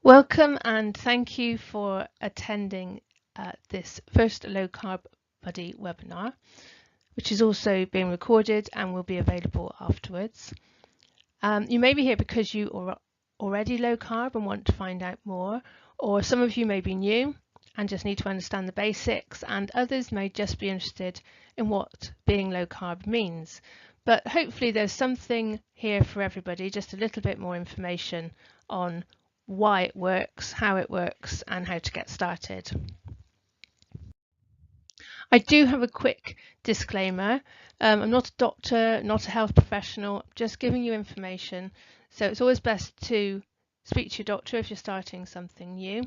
Welcome and thank you for attending this first Low Carb Buddy webinar, which is also being recorded and will be available afterwards. You may be here because you are already low carb and want to find out more, or some of you may be new and just need to understand the basics, and others may just be interested in what being low carb means. But hopefully there's something here for everybody, just a little bit more information on why it works, how it works, and how to get started. I do have a quick disclaimer. I'm not a doctor, not a health professional, I'm just giving you information. So it's always best to speak to your doctor if you're starting something new.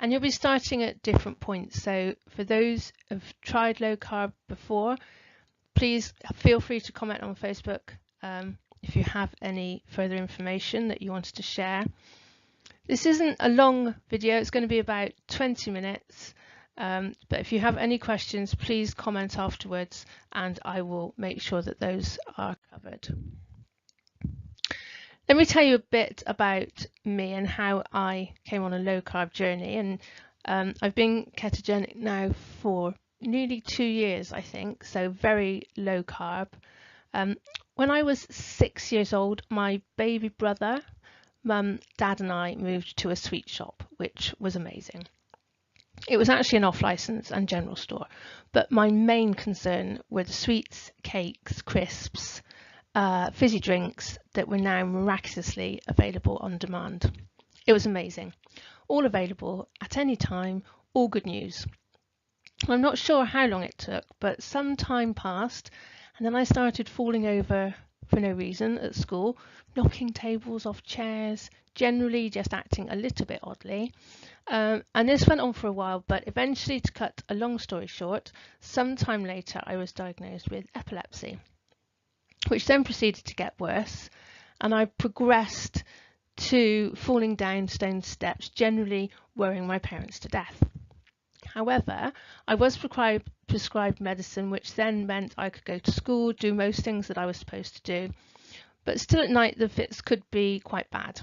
And you'll be starting at different points. So for those who've tried low carb before, please feel free to comment on Facebook if you have any further information that you wanted to share. This isn't a long video, it's going to be about 20 minutes, but if you have any questions, please comment afterwards and I will make sure that those are covered. Let me tell you a bit about me and how I came on a low carb journey, and I've been ketogenic now for nearly 2 years, I think, so very low carb. When I was 6 years old, my baby brother, Mum, Dad and I moved to a sweet shop, which was amazing. It was actually an off-licence and general store, but my main concern were the sweets, cakes, crisps, fizzy drinks that were now miraculously available on demand. It was amazing. All available at any time, all good news. I'm not sure how long it took, but some time passed and then I started falling over for no reason at school, knocking tables off chairs, generally just acting a little bit oddly. And this went on for a while, but eventually, to cut a long story short, sometime later I was diagnosed with epilepsy, which then proceeded to get worse, and I progressed to falling down stone steps, generally worrying my parents to death. However, I was prescribed medicine, which then meant I could go to school, do most things that I was supposed to do, but still at night the fits could be quite bad.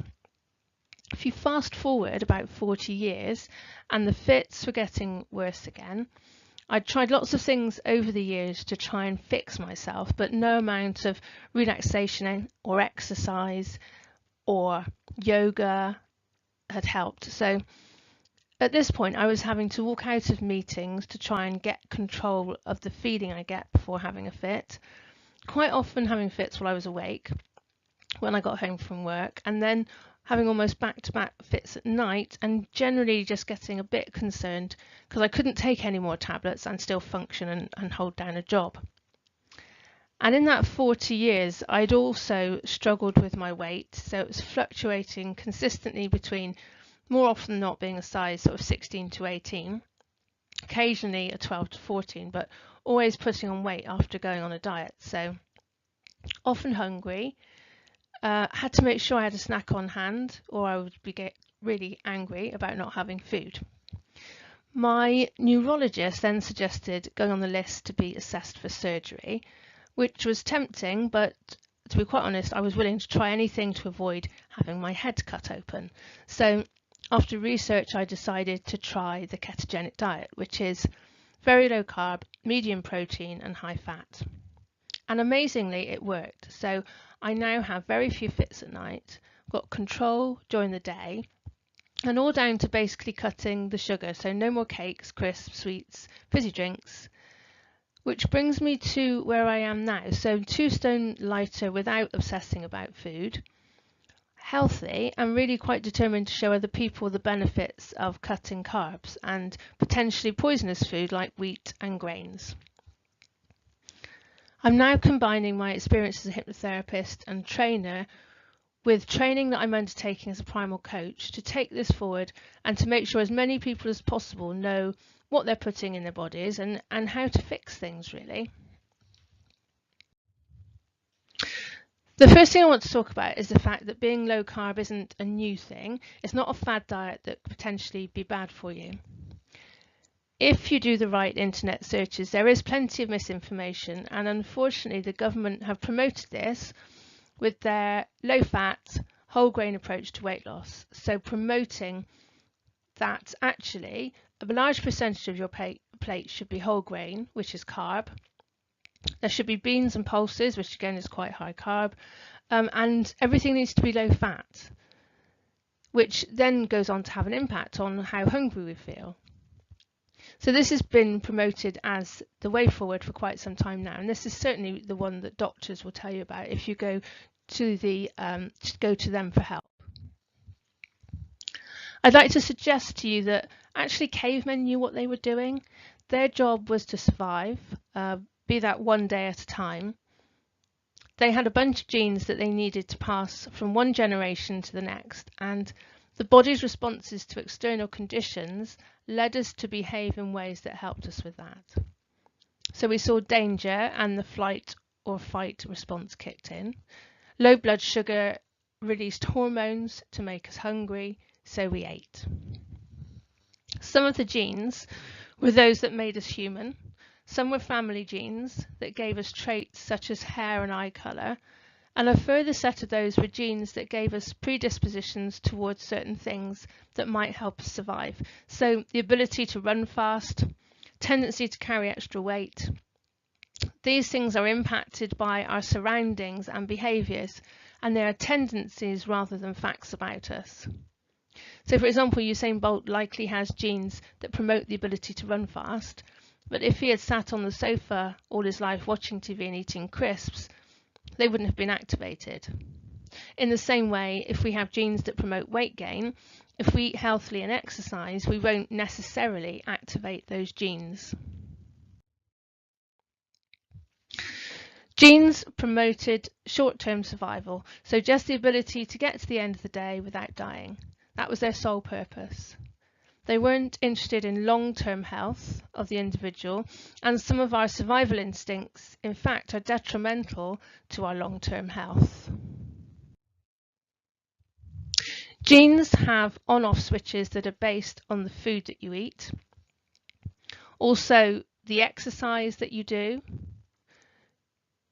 If you fast forward about 40 years and the fits were getting worse again, I'd tried lots of things over the years to try and fix myself, but no amount of relaxation or exercise or yoga had helped. So at this point, I was having to walk out of meetings to try and get control of the feeling I get before having a fit. Quite often having fits while I was awake when I got home from work, and then having almost back-to-back fits at night, and generally just getting a bit concerned because I couldn't take any more tablets and still function and hold down a job. And in that 40 years, I'd also struggled with my weight, so it was fluctuating consistently between more often than not being a size sort of 16 to 18, occasionally a 12 to 14, but always putting on weight after going on a diet. So often hungry, had to make sure I had a snack on hand or I would get really angry about not having food. My neurologist then suggested going on the list to be assessed for surgery, which was tempting, but to be quite honest, I was willing to try anything to avoid having my head cut open. So after research, I decided to try the ketogenic diet, which is very low carb, medium protein and high fat. And amazingly, it worked. So I now have very few fits at night, got control during the day, and all down to basically cutting the sugar. So no more cakes, crisps, sweets, fizzy drinks, which brings me to where I am now. So 2 stone lighter without obsessing about food. Healthy and really quite determined to show other people the benefits of cutting carbs and potentially poisonous food like wheat and grains. I'm now combining my experience as a hypnotherapist and trainer with training that I'm undertaking as a primal coach to take this forward and to make sure as many people as possible know what they're putting in their bodies and how to fix things, really. The first thing I want to talk about is the fact that being low carb isn't a new thing. It's not a fad diet that could potentially be bad for you. If you do the right internet searches, there is plenty of misinformation, and unfortunately the government have promoted this with their low fat, whole grain approach to weight loss. So promoting that actually a large percentage of your plate should be whole grain, which is carb. There should be beans and pulses, which again is quite high carb, and everything needs to be low fat, which then goes on to have an impact on how hungry we feel. So this has been promoted as the way forward for quite some time now, and this is certainly the one that doctors will tell you about if you go to them for help. I'd like to suggest to you that actually cavemen knew what they were doing. Their job was to survive, be that one day at a time. They had a bunch of genes that they needed to pass from one generation to the next, and the body's responses to external conditions led us to behave in ways that helped us with that. So we saw danger and the flight or fight response kicked in. Low blood sugar released hormones to make us hungry, so we ate. Some of the genes were those that made us human. Some were family genes that gave us traits such as hair and eye colour, and a further set of those were genes that gave us predispositions towards certain things that might help us survive. So the ability to run fast, tendency to carry extra weight. These things are impacted by our surroundings and behaviours, and they are tendencies rather than facts about us. So for example, Usain Bolt likely has genes that promote the ability to run fast, but if he had sat on the sofa all his life watching TV and eating crisps, they wouldn't have been activated. In the same way, if we have genes that promote weight gain, if we eat healthily and exercise, we won't necessarily activate those genes. Genes promoted short-term survival, so just the ability to get to the end of the day without dying. That was their sole purpose. They weren't interested in long-term health of the individual, and some of our survival instincts, in fact, are detrimental to our long-term health. Genes have on-off switches that are based on the food that you eat, also the exercise that you do,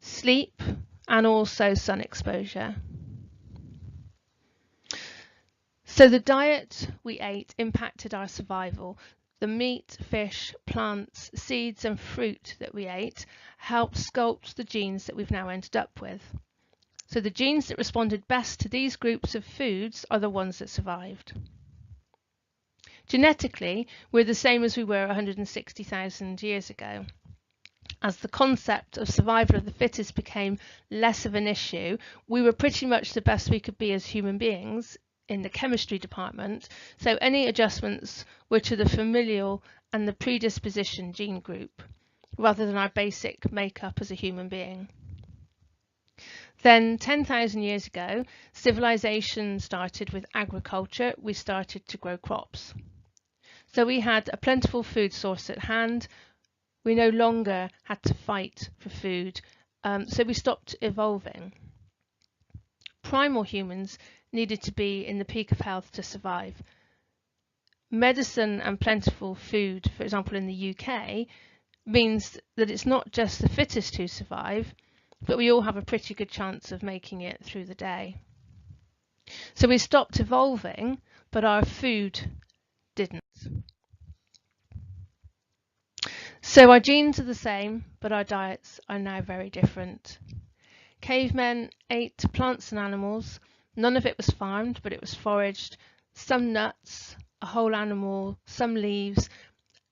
sleep, and also sun exposure. So the diet we ate impacted our survival. The meat, fish, plants, seeds and fruit that we ate helped sculpt the genes that we've now ended up with. So the genes that responded best to these groups of foods are the ones that survived. Genetically, we're the same as we were 160,000 years ago. As the concept of survival of the fittest became less of an issue, we were pretty much the best we could be as human beings in the chemistry department, so any adjustments were to the familial and the predisposition gene group, rather than our basic makeup as a human being. Then 10,000 years ago, civilization started with agriculture. We started to grow crops. So we had a plentiful food source at hand. We no longer had to fight for food, so we stopped evolving. Primal humans needed to be in the peak of health to survive. Medicine and plentiful food, for example in the UK, means that it's not just the fittest who survive, but we all have a pretty good chance of making it through the day. So we stopped evolving, but our food didn't. So our genes are the same, but our diets are now very different. Cavemen ate plants and animals. None of it was farmed, but it was foraged. Some nuts, a whole animal, some leaves.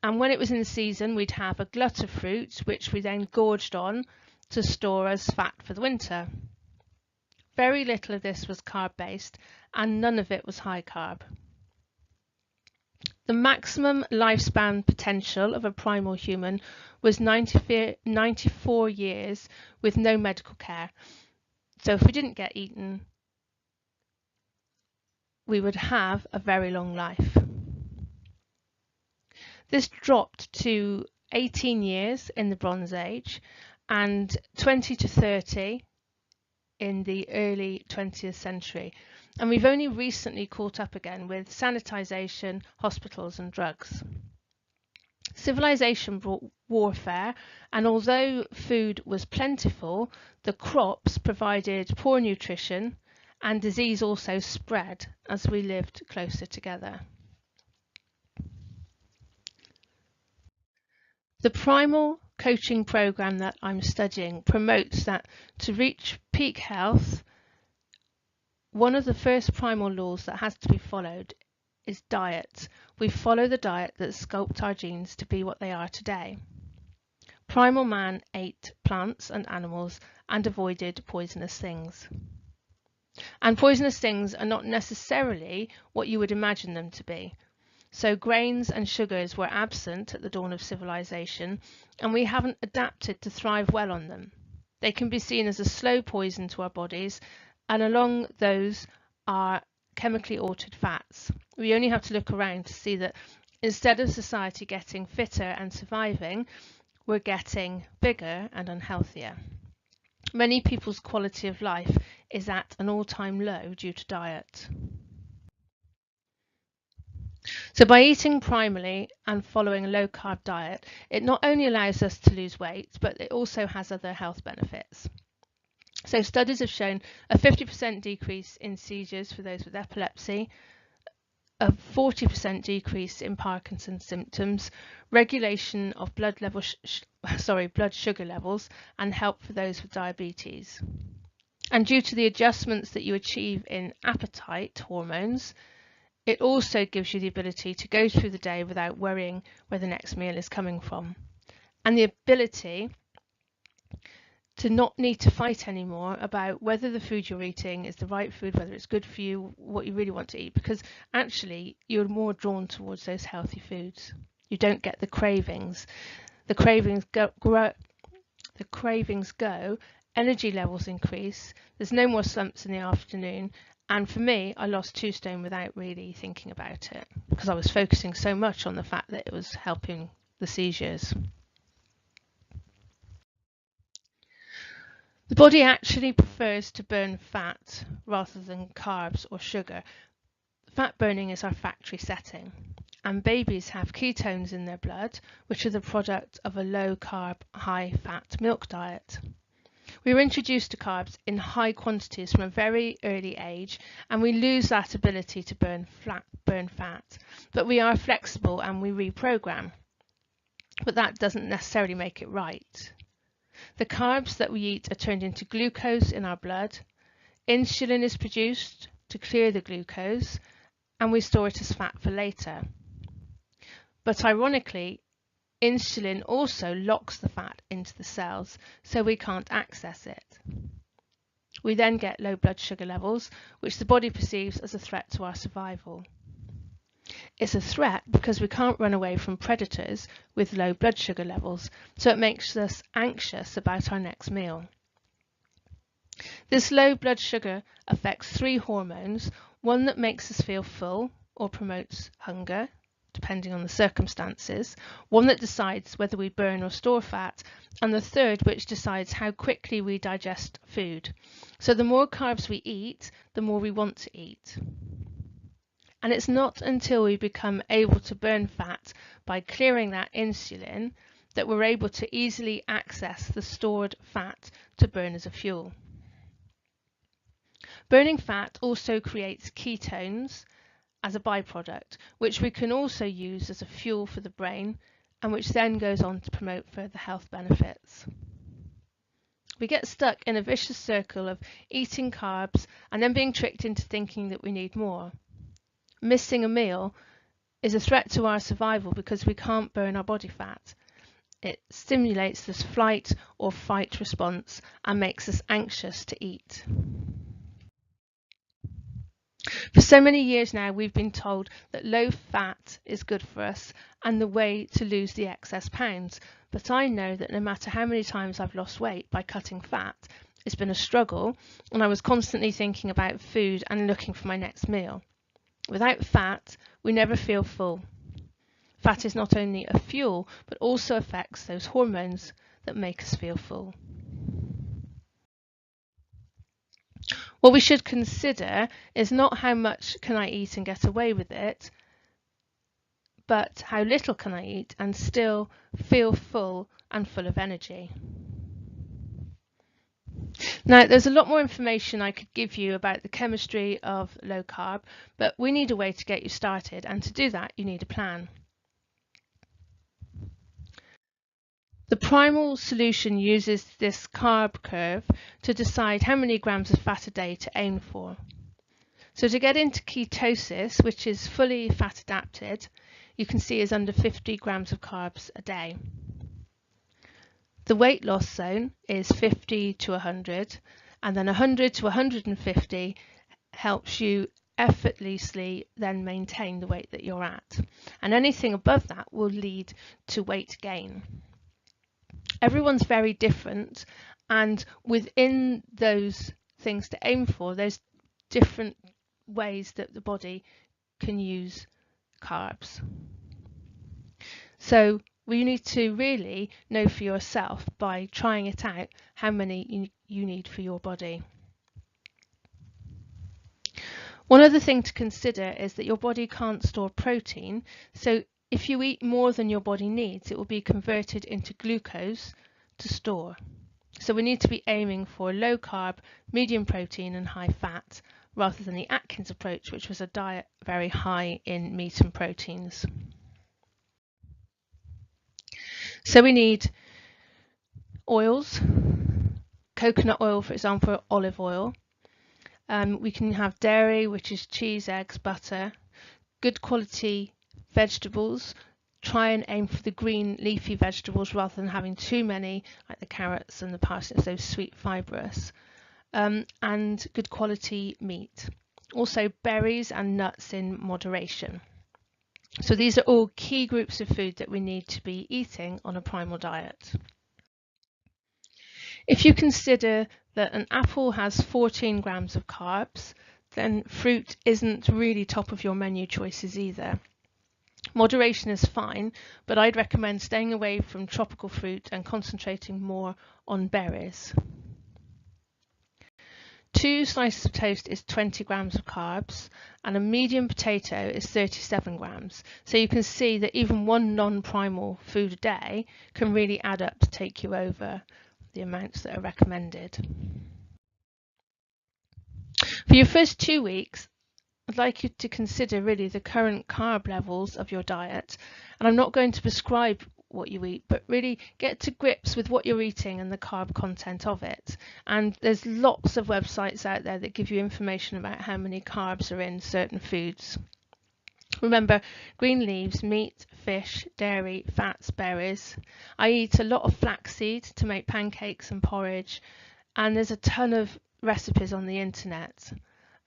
And when it was in season, we'd have a glut of fruit, which we then gorged on to store as fat for the winter. Very little of this was carb-based, and none of it was high carb. The maximum lifespan potential of a primal human was 94 years with no medical care. So if we didn't get eaten, we would have a very long life. This dropped to 18 years in the Bronze Age and 20 to 30 in the early 20th century. And we've only recently caught up again with sanitization, hospitals and drugs. Civilization brought warfare, and although food was plentiful, the crops provided poor nutrition and disease also spread as we lived closer together. The primal coaching program that I'm studying promotes that to reach peak health, one of the first primal laws that has to be followed is diet. We follow the diet that sculpted our genes to be what they are today. Primal man ate plants and animals and avoided poisonous things. And poisonous things are not necessarily what you would imagine them to be. So grains and sugars were absent at the dawn of civilization, and we haven't adapted to thrive well on them. They can be seen as a slow poison to our bodies, and along those are chemically altered fats. We only have to look around to see that instead of society getting fitter and surviving, we're getting bigger and unhealthier. Many people's quality of life is at an all-time low due to diet. So by eating primally and following a low-carb diet, it not only allows us to lose weight, but it also has other health benefits. So studies have shown a 50% decrease in seizures for those with epilepsy, a 40% decrease in Parkinson's symptoms, regulation of blood sugar levels, and help for those with diabetes. And due to the adjustments that you achieve in appetite hormones, it also gives you the ability to go through the day without worrying where the next meal is coming from, and the ability to not need to fight anymore about whether the food you're eating is the right food, whether it's good for you, what you really want to eat, because actually you're more drawn towards those healthy foods. You don't get the cravings. The cravings go, energy levels increase, there's no more slumps in the afternoon, and for me, I lost 2 stone without really thinking about it, because I was focusing so much on the fact that it was helping the seizures. The body actually prefers to burn fat rather than carbs or sugar. Fat burning is our factory setting, and babies have ketones in their blood, which are the product of a low-carb, high-fat milk diet. We were introduced to carbs in high quantities from a very early age, and we lose that ability to burn fat. But we are flexible and we reprogram. But that doesn't necessarily make it right. The carbs that we eat are turned into glucose in our blood. Insulin is produced to clear the glucose, and we store it as fat for later. But ironically, insulin also locks the fat into the cells, so we can't access it. We then get low blood sugar levels, which the body perceives as a threat to our survival. It's a threat because we can't run away from predators with low blood sugar levels, so it makes us anxious about our next meal. This low blood sugar affects 3 hormones, one that makes us feel full or promotes hunger, depending on the circumstances, one that decides whether we burn or store fat, and the third which decides how quickly we digest food. So the more carbs we eat, the more we want to eat. And it's not until we become able to burn fat by clearing that insulin that we're able to easily access the stored fat to burn as a fuel. Burning fat also creates ketones as a byproduct, which we can also use as a fuel for the brain, and which then goes on to promote further health benefits. We get stuck in a vicious circle of eating carbs and then being tricked into thinking that we need more. Missing a meal is a threat to our survival because we can't burn our body fat. It stimulates this flight or fight response and makes us anxious to eat. For so many years now, we've been told that low fat is good for us and the way to lose the excess pounds. But I know that no matter how many times I've lost weight by cutting fat, it's been a struggle, and I was constantly thinking about food and looking for my next meal. Without fat, we never feel full. Fat is not only a fuel, but also affects those hormones that make us feel full. What we should consider is not how much can I eat and get away with it, but how little can I eat and still feel full and full of energy. Now, there's a lot more information I could give you about the chemistry of low carb, but we need a way to get you started, and to do that, you need a plan. The primal solution uses this carb curve to decide how many grams of fat a day to aim for. So to get into ketosis, which is fully fat adapted, you can see is under 50 grams of carbs a day. The weight loss zone is 50 to 100, and then 100 to 150 helps you effortlessly then maintain the weight that you're at. And anything above that will lead to weight gain. Everyone's very different, and within those things to aim for, there's different ways that the body can use carbs. So you need to really know for yourself by trying it out how many you need for your body. One other thing to consider is that your body can't store protein, so if you eat more than your body needs, it will be converted into glucose to store. So we need to be aiming for low carb, medium protein and high fat, rather than the Atkins approach, which was a diet very high in meat and proteins. So we need oils, coconut oil, for example, olive oil. We can have dairy, which is cheese, eggs, butter, good quality vegetables. Try and aim for the green leafy vegetables rather than having too many, like the carrots and the parsnips, those sweet fibrous, and good quality meat. Also berries and nuts in moderation. So these are all key groups of food that we need to be eating on a primal diet. If you consider that an apple has 14 grams of carbs, then fruit isn't really top of your menu choices either. Moderation is fine, but I'd recommend staying away from tropical fruit and concentrating more on berries. 2 slices of toast is 20 grams of carbs, and a medium potato is 37 grams. So you can see that even one non-primal food a day can really add up to take you over the amounts that are recommended. For your first 2 weeks, I'd like you to consider really the current carb levels of your diet. And I'm not going to prescribe what you eat, but really get to grips with what you're eating and the carb content of it. And there's lots of websites out there that give you information about how many carbs are in certain foods. Remember, green leaves, meat, fish, dairy, fats, berries. I eat a lot of flaxseed to make pancakes and porridge, and there's a ton of recipes on the internet.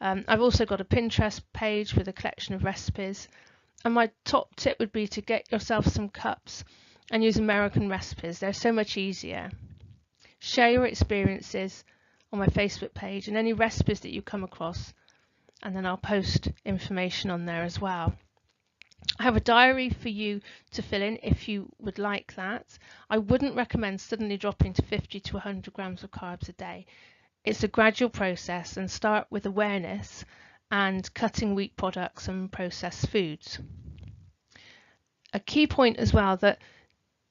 I've also got a Pinterest page with a collection of recipes, and my top tip would be to get yourself some cups and use American recipes. They're so much easier. Share your experiences on my Facebook page and any recipes that you come across, and then I'll post information on there as well. I have a diary for you to fill in if you would like that. I wouldn't recommend suddenly dropping to 50 to 100 grams of carbs a day. It's a gradual process, and start with awareness and cutting wheat products and processed foods. A key point as well, that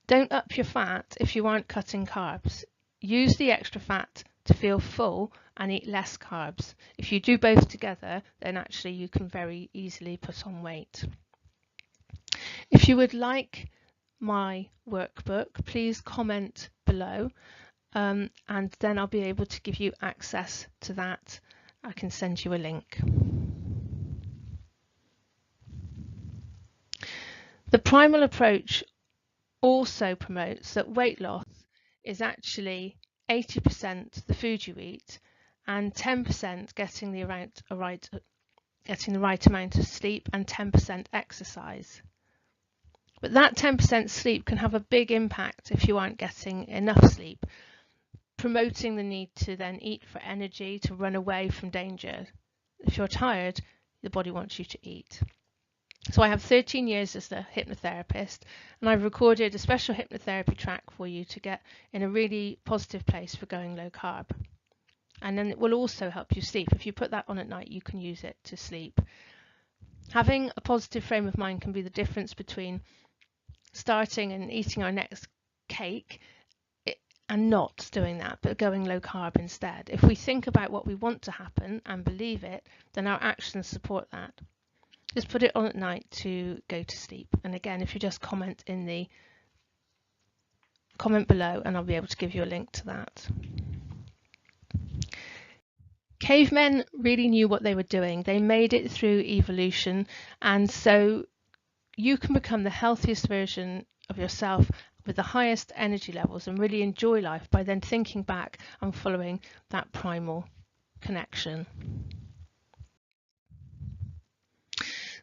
don't up your fat if you aren't cutting carbs. Use the extra fat to feel full and eat less carbs. If you do both together, then actually you can very easily put on weight. If you would like my workbook, please comment below. And then I'll be able to give you access to that. I can send you a link. The primal approach also promotes that weight loss is actually 80% the food you eat and 10% getting the right amount of sleep and 10% exercise. But that 10% sleep can have a big impact if you aren't getting enough sleep, promoting the need to then eat for energy, to run away from danger. If you're tired, the body wants you to eat. So I have 13 years as a hypnotherapist, and I've recorded a special hypnotherapy track for you to get in a really positive place for going low carb. And then it will also help you sleep. If you put that on at night, you can use it to sleep. Having a positive frame of mind can be the difference between starting and eating our next cake and not doing that, but going low carb instead. If we think about what we want to happen and believe it, then our actions support that. Just put it on at night to go to sleep. And again, if you just comment in the comment below, and I'll be able to give you a link to that. Cavemen really knew what they were doing. They made it through evolution, and so you can become the healthiest version of yourself with the highest energy levels and really enjoy life by then thinking back and following that primal connection.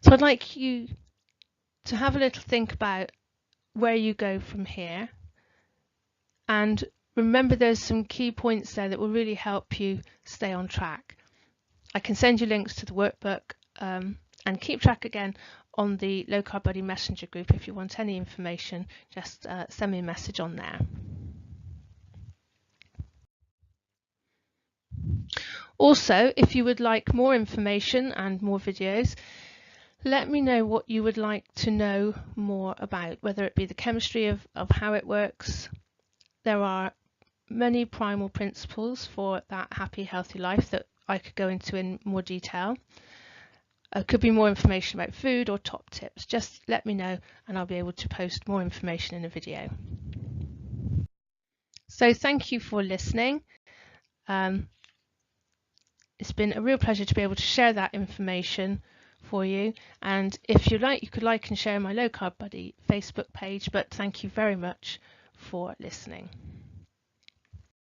So I'd like you to have a little think about where you go from here, and remember there's some key points there that will really help you stay on track. I can send you links to the workbook, and keep track again on the Low Carb Buddy Messenger group. If you want any information, just send me a message on there. Also, if you would like more information and more videos, let me know what you would like to know more about, whether it be the chemistry of how it works. There are many primal principles for that happy, healthy life that I could go into in more detail. Could be more information about food or top tips. Just let me know and I'll be able to post more information in a video. So thank you for listening. It's been a real pleasure to be able to share that information for you, and if you like, you could like and share my Low Carb Buddy Facebook page. But thank you very much for listening.